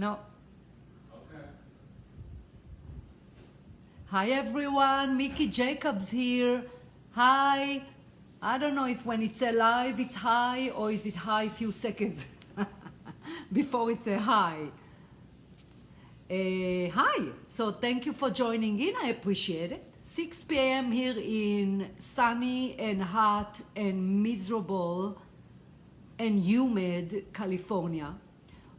No. Hi everyone, Miki Jacobs here. Hi. I don't know if when it's a live it's hi or is it hi a few seconds before it's a hi. Hi. So thank you for joining in. I appreciate it. 6 p.m. here in sunny and hot and miserable and humid California.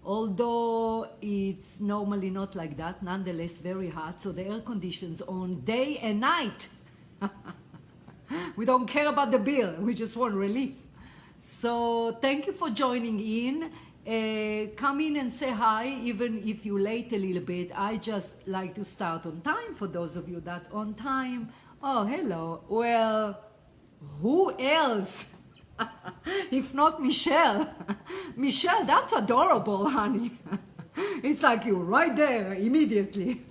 Although it's normally not like that, nonetheless very hot, so the air conditions on day and night. We don't care about the bill, we just want relief. So thank you for joining in. Come in and say hi, even if you're late a little bit. I just like to start on time for those of you that on time. Oh, hello. Well, who else? If not Michelle. Michelle, that's adorable, honey. It's like you're right there immediately.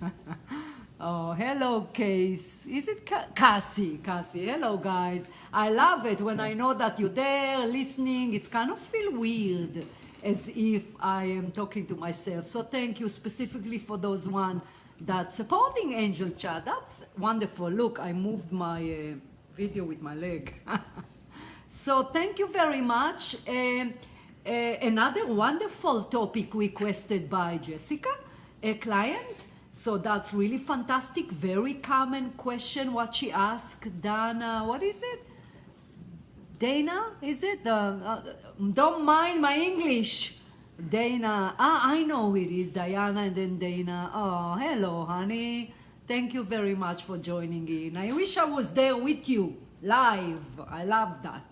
Oh, hello, Case. Is it Cassie? Cassie, hello, guys. I love it when I know that you're there listening. It's kind of feel weird as if I am talking to myself. So thank you specifically for those one that supporting Angel Chat. That's wonderful. Look, I moved my video with my leg. So thank you very much. Another wonderful topic requested by Jessica, a client. So that's really fantastic. Very common question what she asked. Dana, what is it? Dana, is it? Don't mind my English. Dana, I know it is. Diana and then Dana. Oh, hello, honey. Thank you very much for joining in. I wish I was there with you, live. I love that.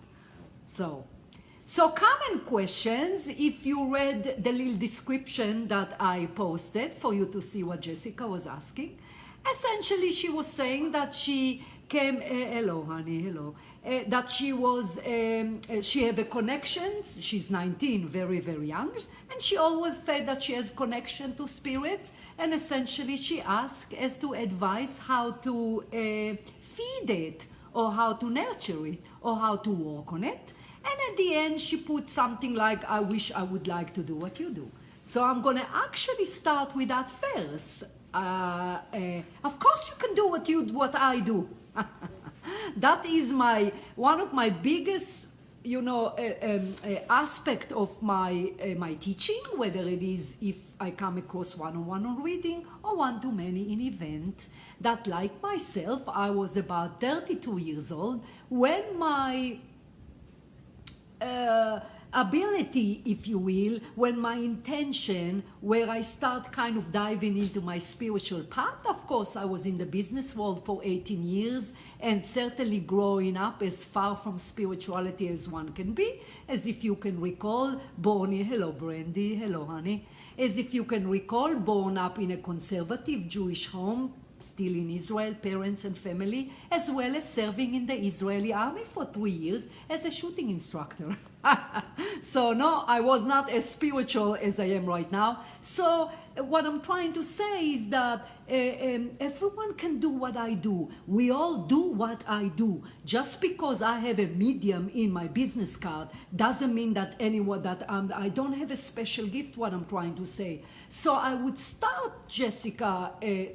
So common questions, if you read the little description that I posted for you to see what Jessica was asking. Essentially, she was saying that she came, hello honey, hello, that she was, she have a connections, she's 19, very, very young, and she always felt that she has connection to spirits, and essentially she asked as to advise how to feed it, or how to nurture it, or how to work on it. And at the end, she put something like, I wish I would like to do what you do. So I'm going to actually start with that first. Of course, you can do what I do. That is one of my biggest, aspect of my teaching, whether it is if I come across one-on-one on reading or one-to-many in event. That, like myself, I was about 32 years old when my ability, if you will, when my intention, where I start kind of diving into my spiritual path. Of course, I was in the business world for 18 years and certainly growing up as far from spirituality as one can be. As if you can recall, hello Brandy, hello honey. As if you can recall, born up in a conservative Jewish home, still in Israel, parents and family, as well as serving in the Israeli army for 3 years as a shooting instructor. So no, I was not as spiritual as I am right now. So what I'm trying to say is that everyone can do what I do. We all do what I do. Just because I have a medium in my business card doesn't mean that I don't have a special gift, what I'm trying to say. So I would start, Jessica,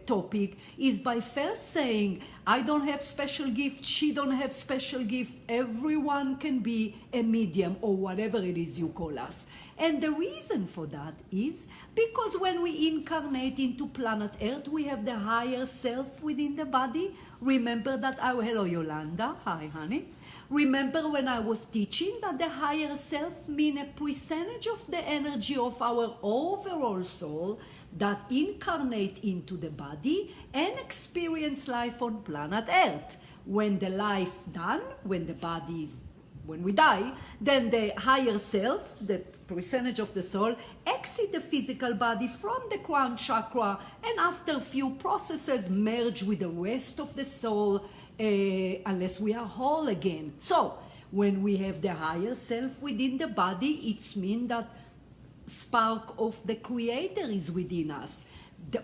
topic is by first saying, I don't have special gift, she don't have special gift. Everyone can be a medium or whatever it is you call us. And the reason for that is because when we incarnate into planet Earth, we have the higher self within the body. Remember that, hello Yolanda, hi honey. Remember when I was teaching that the higher self means a percentage of the energy of our overall soul that incarnate into the body and experience life on planet Earth. When the life done, when we die, then the higher self, the percentage of the soul, exit the physical body from the crown chakra, and after a few processes merge with the rest of the soul, unless we are whole again. So when we have the higher self within the body, it means that spark of the creator is within us.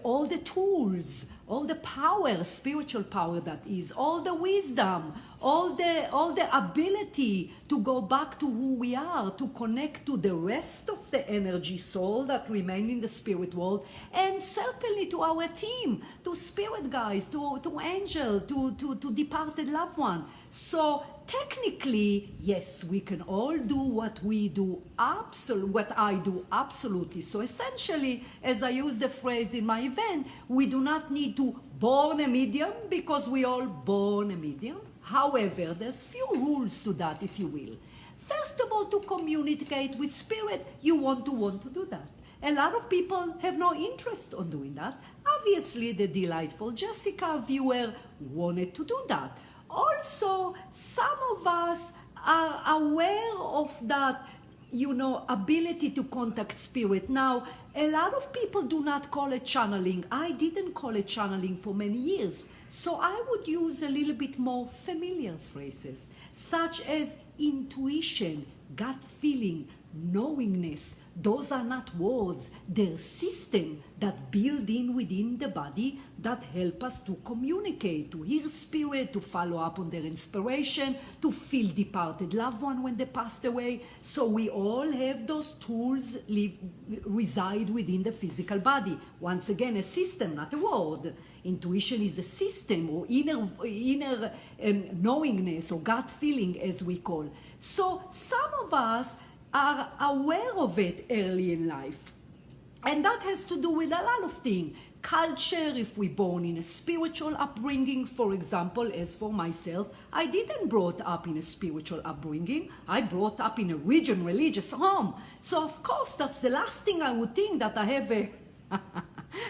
All the tools all the power, spiritual power that is, all the wisdom, all the ability to go back to who we are, to connect to the rest of the energy soul that remain in the spirit world, and certainly to our team, to spirit guides, to angel, to departed loved one. So technically, yes, we can all do what we do, what I do absolutely. So essentially, as I use the phrase in my event, we do not need to born a medium, because we all born a medium. However, there's few rules to that, if you will. First of all, to communicate with spirit, you want to do that. A lot of people have no interest on doing that. Obviously, the delightful Jessica viewer wanted to do that. Also, some of us are aware of that, ability to contact spirit. Now, a lot of people do not call it channeling. I didn't call it channeling for many years. So I would use a little bit more familiar phrases, such as intuition, gut feeling, knowingness. Those are not words, they're systems that build in within the body that help us to communicate, to hear spirit, to follow up on their inspiration, to feel departed loved one when they passed away. So we all have those tools reside within the physical body. Once again, a system, not a word. Intuition is a system, or inner knowingness, or gut feeling, as we call. So some of us are aware of it early in life. And that has to do with a lot of things. Culture, if we're born in a spiritual upbringing, for example, as for myself, I didn't brought up in a spiritual upbringing. I brought up in a religious home. So of course, that's the last thing I would think, that I have an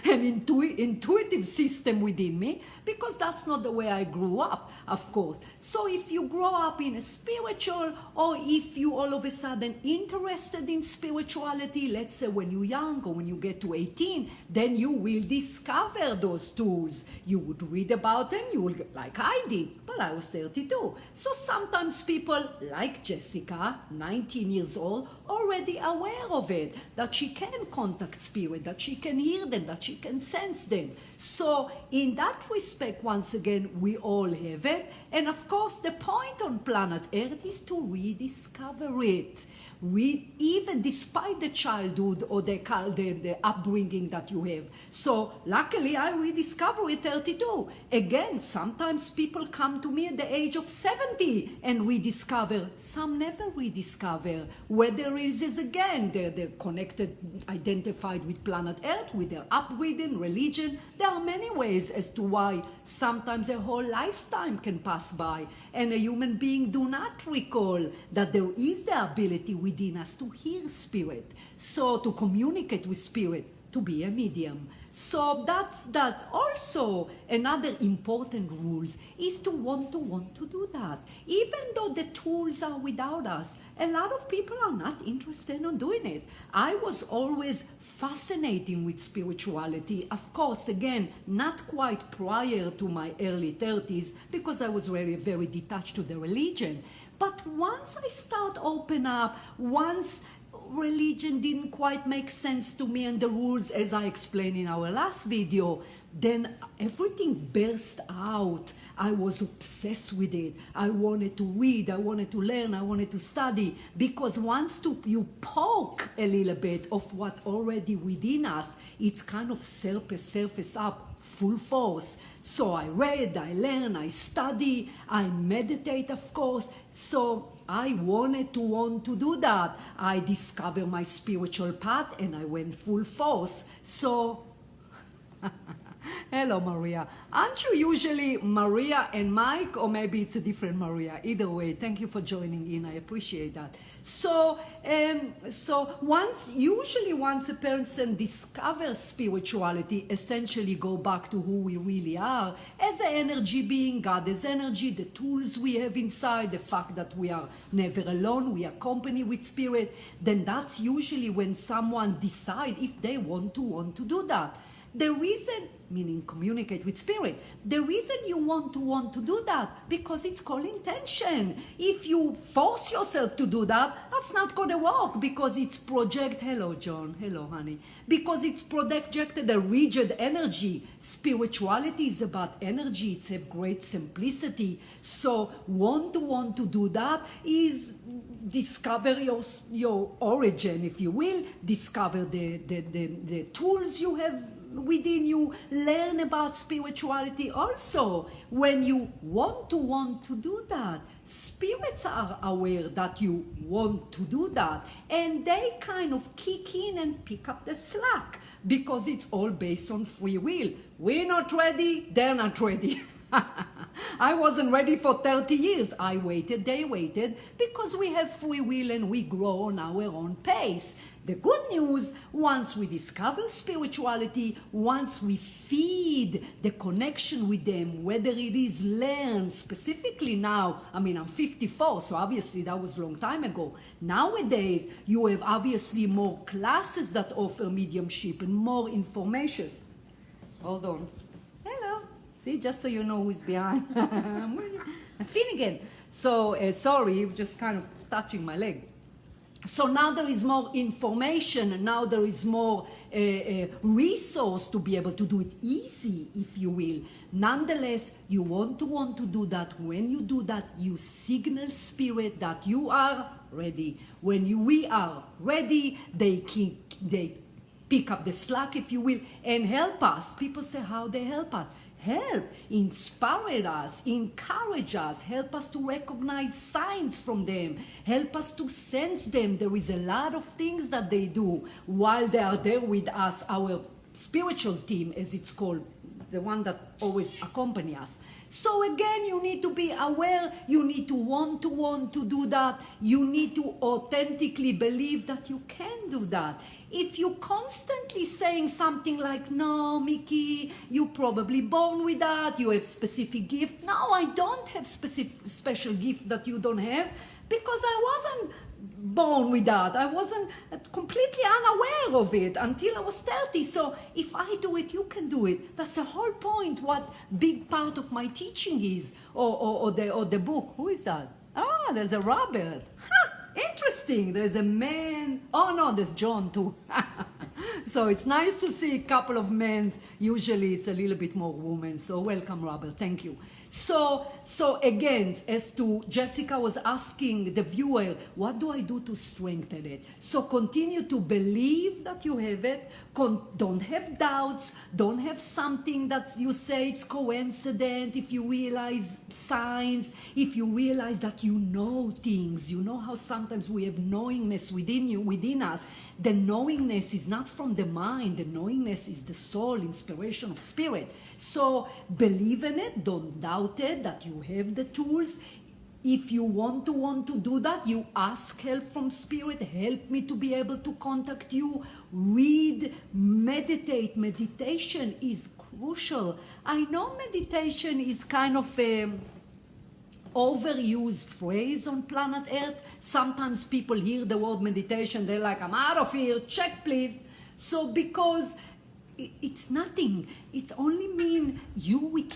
intuitive system within me, because that's not the way I grew up, of course. So if you grow up in a spiritual, or if you all of a sudden interested in spirituality, let's say when you're young or when you get to 18, then you will discover those tools. You would read about them, you will, like I did, but I was 32. So sometimes people like Jessica, 19 years old, already aware of it, that she can contact spirit, that she can hear them, that she can sense them. So in that respect, once again, we all have it. And of course, the point on planet Earth is to rediscover it. Even despite the childhood or the upbringing that you have. So luckily, I rediscovered it 32. Again, sometimes people come to me at the age of 70 and rediscover. Some never rediscover. Whether it is, again, they're connected, identified with planet Earth, with their upbringing, religion. There are many ways as to why sometimes a whole lifetime can pass by and a human being do not recall that there is the ability within us to hear spirit, so to communicate with spirit, to be a medium. So that's also another important rule, is to want to do that. Even though the tools are without us, a lot of people are not interested in doing it. I was always fascinating with spirituality. Of course, again, not quite prior to my early 30s, because I was very, very detached to the religion. But once I start open up, once religion didn't quite make sense to me and the rules, as I explained in our last video, then everything burst out. I was obsessed with it. I wanted to read, I wanted to learn, I wanted to study, because once you poke a little bit of what already within us, it's kind of surface up full force. So I read, I learn, I study, I meditate, of course. So I wanted to do that. I discovered my spiritual path and I went full force. So, hello Maria. Aren't you usually Maria and Mike, or maybe it's a different Maria? Either way, thank you for joining in. I appreciate that. So once a person discovers spirituality, essentially go back to who we really are, as an energy being, God as energy, the tools we have inside, the fact that we are never alone, we are company with spirit, then that's usually when someone decides if they want to do that. The reason, meaning communicate with spirit, the reason you want to do that, because it's called intention. If you force yourself to do that, that's not going to work, because it's hello John, hello honey, because it's projected a rigid energy. Spirituality is about energy, it's a great simplicity. So want to do that is discover your origin, if you will, discover the tools you have within you, learn about spirituality. Also, when you want to do that, spirits are aware that you want to do that, and they kind of kick in and pick up the slack, because it's all based on free will. We're not ready, they're not ready. I wasn't ready for 30 years. I waited, they waited, because we have free will and we grow on our own pace. The good news, once we discover spirituality, once we feed the connection with them, whether it is learned specifically now, I mean, I'm 54, so obviously that was a long time ago. Nowadays, you have obviously more classes that offer mediumship and more information. Hold on. Hello. See, just so you know who's behind. I'm Finnegan. So, sorry, just kind of touching my leg. So now there is more information, and now there is more resource to be able to do it easy, if you will. Nonetheless, you want to do that. When you do that, you signal spirit that you are ready. When we are ready, they pick up the slack, if you will, and help us. People say, how they help us? Help, inspire us, encourage us, help us to recognize signs from them, help us to sense them. There is a lot of things that they do while they are there with us, our spiritual team, as it's called, the one that always accompany us. So again, you need to be aware, you need to want to do that, you need to authentically believe that you can do that. If you're constantly saying something like, no, Miki, you're probably born with that, you have specific gift. No, I don't have special gift that you don't have, because I wasn't born with that. I wasn't completely unaware of it until I was 30. So if I do it, you can do it. That's the whole point, what big part of my teaching is, or the book. Who is that? Ah, there's a Robert. Interesting. There's a man. Oh no, there's John too. So it's nice to see a couple of men. Usually it's a little bit more women. So welcome, Robert. Thank you. So again, as to Jessica was asking the viewer, what do I do to strengthen it? So continue to believe that you have it. Don't have doubts. Don't have something that you say it's coincident. If you realize signs, if you realize that you know things, you know how sometimes we have knowingness within us. The knowingness is not from the mind. The knowingness is the soul, inspiration of spirit. So believe in it. Don't doubt it, that you have the tools. If you want to do that, you ask help from spirit. Help me to be able to contact you. Read, meditate. Meditation is crucial. I know meditation is kind of a overused phrase on planet Earth. Sometimes people hear the word meditation, they're like, I'm out of here, check please. So because it's nothing. It's only mean you with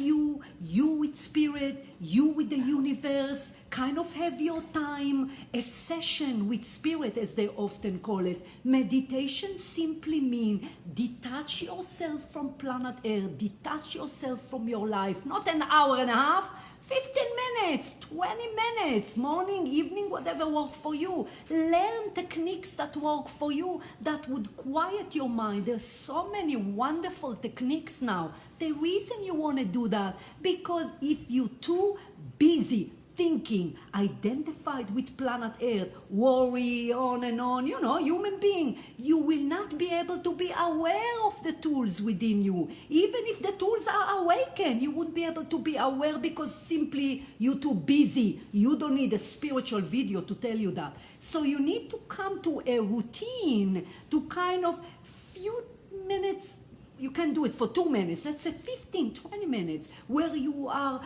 spirit, you with the universe, kind of have your time, a session with spirit, as they often call it. Meditation simply mean detach yourself from planet Earth, detach yourself from your life, not an hour and a half, 15 minutes, 20 minutes, morning, evening, whatever works for you. Learn techniques that work for you, that would quiet your mind. There's so many wonderful techniques now. The reason you want to do that, because if you're too busy thinking, identified with planet Earth, worry, on and on, human being, you will not be able to be aware of the tools within you. Even if the tools are awakened, you won't be able to be aware because simply you're too busy. You don't need a spiritual video to tell you that. So you need to come to a routine, to kind of few minutes. You can do it for 2 minutes, let's say 15, 20 minutes, where you are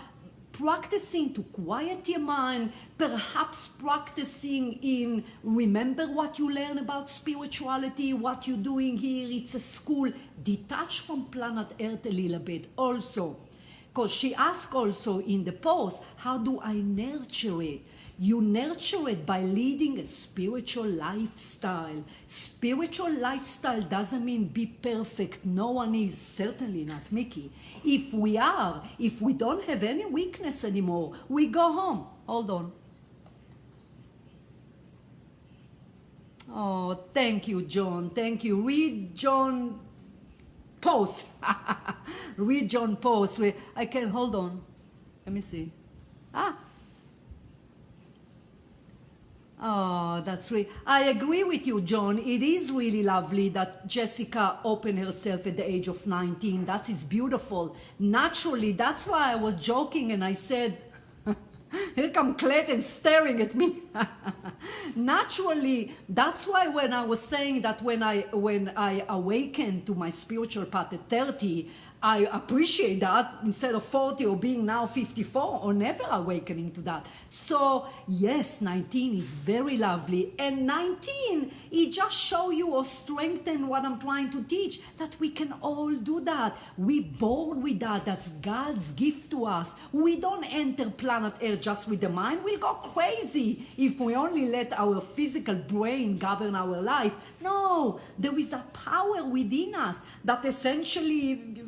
practicing to quiet your mind, perhaps practicing in remember what you learn about spirituality, what you're doing here, it's a school, detach from planet Earth a little bit also. Because she asked also in the post, how do I nurture it? You nurture it by leading a spiritual lifestyle. Spiritual lifestyle doesn't mean be perfect. No one is, certainly not Miki. If we don't have any weakness anymore, we go home. Hold on. Oh, thank you, John. Thank you. Read John post. Read John post. I can, hold on. Let me see. Oh, that's really, I agree with you, John. It is really lovely that Jessica opened herself at the age of 19. That is beautiful. Naturally, that's why I was joking and I said, here come Clayton staring at me. Naturally, that's why when I was saying that when I awakened to my spiritual path at 30, I appreciate that instead of 40 or being now 54 or never awakening to that. So yes, 19 is very lovely. And 19, it just show you or strengthen what I'm trying to teach, that we can all do that. We born with that. That's God's gift to us. We don't enter planet Earth just with the mind. We'll go crazy if we only let our physical brain govern our life. No, there is a power within us that essentially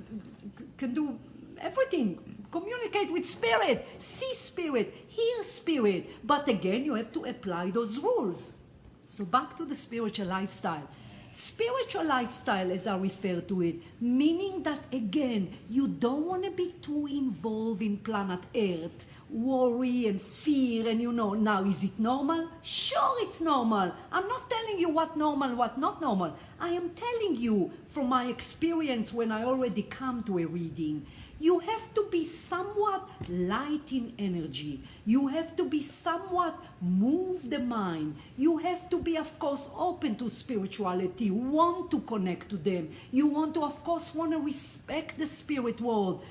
can do everything. Communicate with spirit, see spirit, hear spirit. But again, you have to apply those rules. So back to the spiritual lifestyle. Spiritual lifestyle, as I refer to it, meaning that again, you don't want to be too involved in planet Earth, worry and fear, and now is it normal? Sure, it's normal. I'm not telling you what normal, what not normal. I am telling you from my experience when I already come to a reading. You have to be somewhat light in energy. You have to be somewhat move the mind. You have to be, of course, open to spirituality, want to connect to them. You want to, of course, want to respect the spirit world.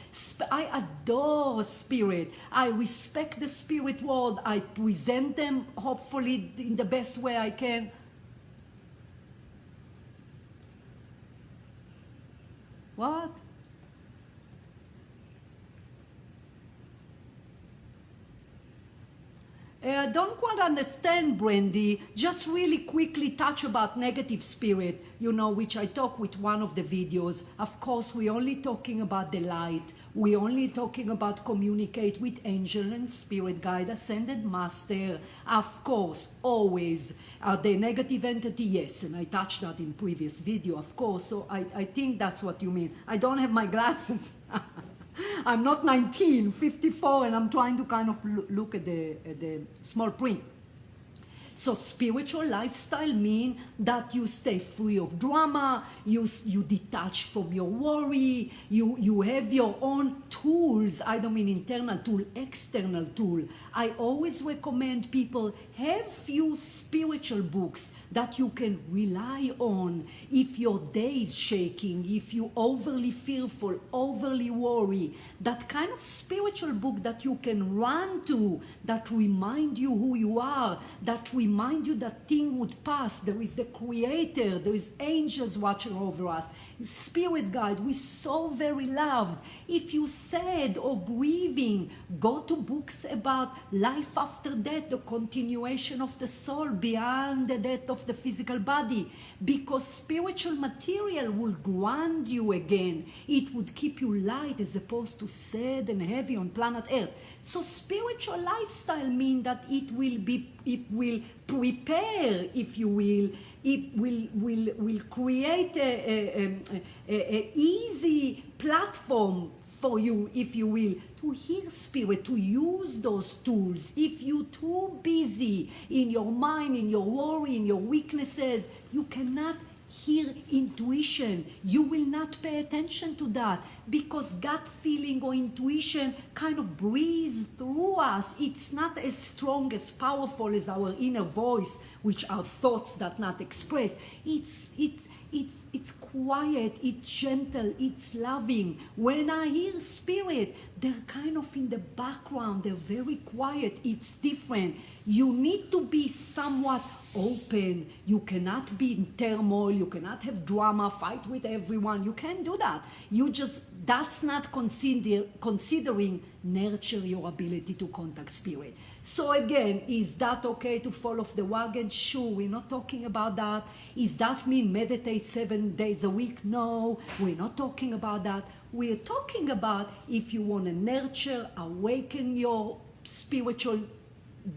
I adore spirit. I respect the spirit world. I present them, hopefully, in the best way I can. What? Don't quite understand, Brandy. Just really quickly touch about negative spirit, which I talk with one of the videos. Of course, we're only talking about the light. We're only talking about communicate with angel and spirit guide, ascended master. Of course, always. The negative entity, yes, and I touched that in previous video, of course. So I think that's what you mean. I don't have my glasses. I'm not 19, 54, and I'm trying to kind of look at the small print. So spiritual lifestyle means that you stay free of drama, you detach from your worry, you have your own tools. I don't mean internal tool, external tool. I always recommend people have few spiritual books that you can rely on if your day is shaking, if you're overly fearful, overly worried. That kind of spiritual book that you can run to, that remind you who you are, that remind you that thing would pass. There is the creator, there is angels watching over us, spirit guide. We're so very loved. If you sad or grieving, go to books about life after death, the continuation of the soul beyond the death of the physical body, because spiritual material will ground you again. It would keep you light as opposed to sad and heavy on planet Earth. So spiritual lifestyle means that it will prepare, if you will, it will create a easy platform for you, if you will, to hear spirit, to use those tools. If you're too busy in your mind, in your worry, in your weaknesses, you cannot hear intuition. You will not pay attention to that, because gut feeling or intuition kind of breathes through us. It's not as strong, as powerful as our inner voice, which are thoughts that not expressed. it's quiet, it's gentle, it's loving. When I hear spirit, they're kind of in the background, they're very quiet, it's different. You need to be somewhat open. You cannot be in turmoil, you cannot have drama, fight with everyone. You can't do that. That's not considering nurture your ability to contact spirit. So again, is that okay to fall off the wagon? Sure, we're not talking about that. Is that mean meditate 7 days a week? No, we're not talking about that. We're talking about if you want to nurture, awaken your spiritual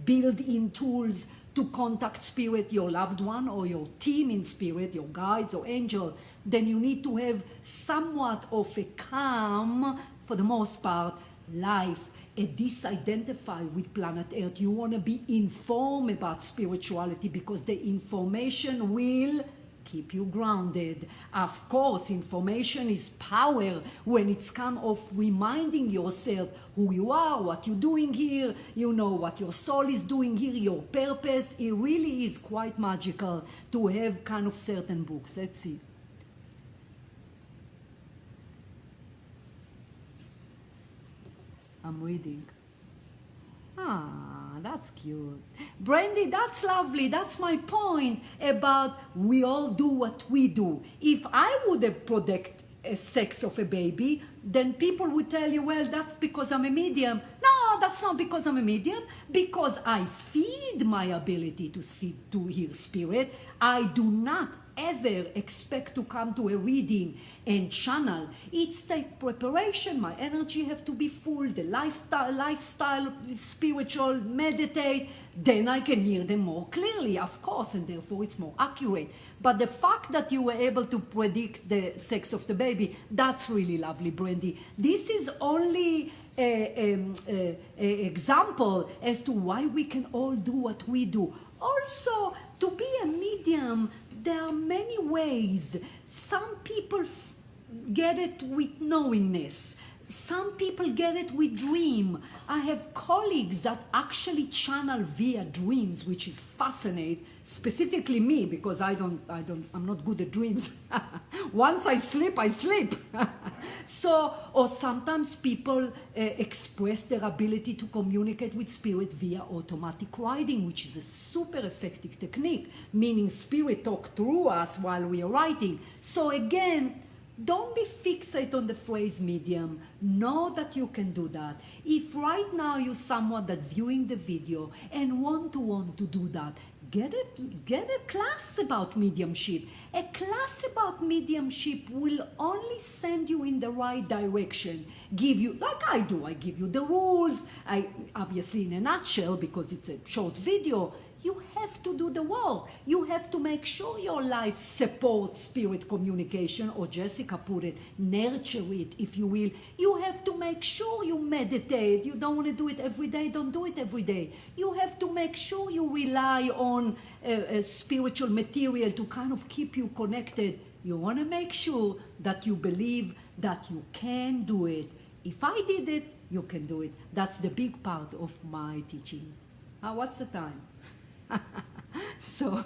built-in tools to contact spirit, your loved one or your team in spirit, your guides or angel, then you need to have somewhat of a calm, for the most part, life, a disidentify with planet Earth. You want to be informed about spirituality because the information will keep you grounded. Of course, information is power when it's come of reminding yourself who you are, what you're doing here, you know what your soul is doing here, your purpose. It really is quite magical to have kind of certain books. Let's see. I'm reading. Ah, that's cute. Brandy, that's lovely. That's my point about we all do what we do. If I would have predict a sex of a baby, then people would tell you, well, that's because I'm a medium. No, that's not because I'm a medium. Because I feed my ability to hear spirit. I do not ever expect to come to a reading and channel. It's the preparation. My energy have to be full, the lifestyle, spiritual, meditate, then I can hear them more clearly, of course, and therefore it's more accurate. But the fact that you were able to predict the sex of the baby, that's really lovely, Brandy. This is only an example as to why we can all do what we do. Also, to be a medium, there are many ways. Some people get it with knowingness. Some people get it with dream. I have colleagues that actually channel via dreams, which is fascinating. Specifically me, because I'm not good at dreams. Once I sleep, I sleep. So, or sometimes people express their ability to communicate with spirit via automatic writing, which is a super effective technique, meaning spirit talk through us while we are writing. So again, don't be fixated on the phrase medium. Know that you can do that. If right now you're someone that viewing the video and want to do that, get a class about mediumship. A class about mediumship will only send you in the right direction. Give you, like I do, I give you the rules. I obviously in a nutshell, because it's a short video. You have to do the work. You have to make sure your life supports spirit communication, or Jessica put it, nurture it, if you will. You have to make sure you meditate. You don't want to do it every day, don't do it every day. You have to make sure you rely on spiritual material to kind of keep you connected. You want to make sure that you believe that you can do it. If I did it, you can do it. That's the big part of my teaching. What's the time? So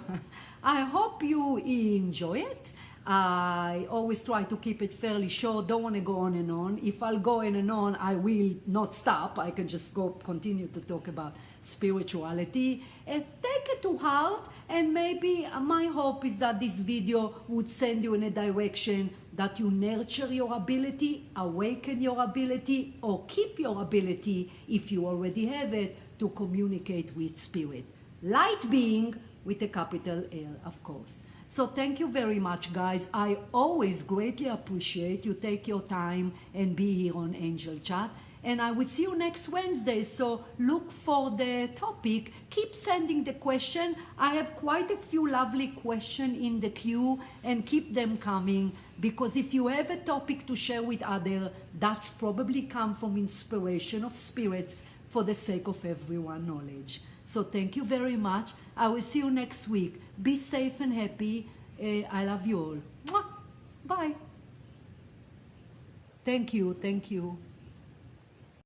I hope you enjoy it. I always try to keep it fairly short. Don't want to go on and on. If I'll go on and on, I will not stop. I can just continue to talk about spirituality and take it to heart. And maybe my hope is that this video would send you in a direction that you nurture your ability, awaken your ability, or keep your ability, if you already have it, to communicate with spirit. Light being with a capital L, of course. So thank you very much, guys. I always greatly appreciate you take your time and be here on Angel Chat. And I will see you next Wednesday. So look for the topic. Keep sending the question. I have quite a few lovely questions in the queue, and keep them coming, because if you have a topic to share with others, that's probably come from inspiration of spirits for the sake of everyone's knowledge. So thank you very much. I will see you next week. Be safe and happy. I love you all. Mwah! Bye. Thank you. Thank you.